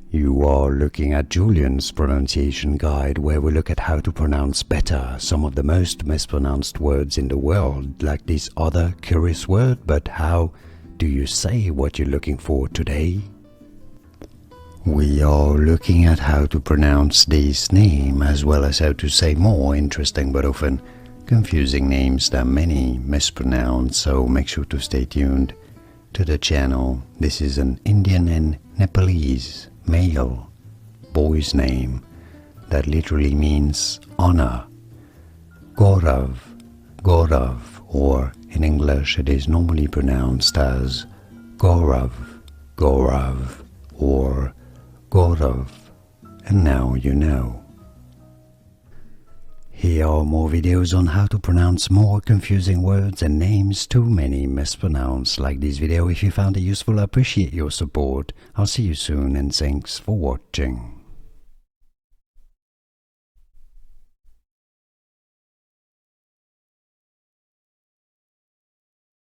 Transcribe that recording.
You are looking at Julian's pronunciation guide, where we look at how to pronounce better some of the most mispronounced words in the world, like this other curious word. But how do you say what you're looking for today? We are looking at how to pronounce this name, as well as how to say more interesting but often confusing names that many mispronounce, so make sure to stay tuned to the channel. This is an Indian and Nepalese male boy's name that literally means honor. Gaurav, Gaurav, or in English it is normally pronounced as Gaurav, Gaurav, or Gaurav, and now you know. Here are more videos on how to pronounce more confusing words and names too many mispronounced. Like this video if you found it useful. I appreciate your support. I'll see you soon and thanks for watching.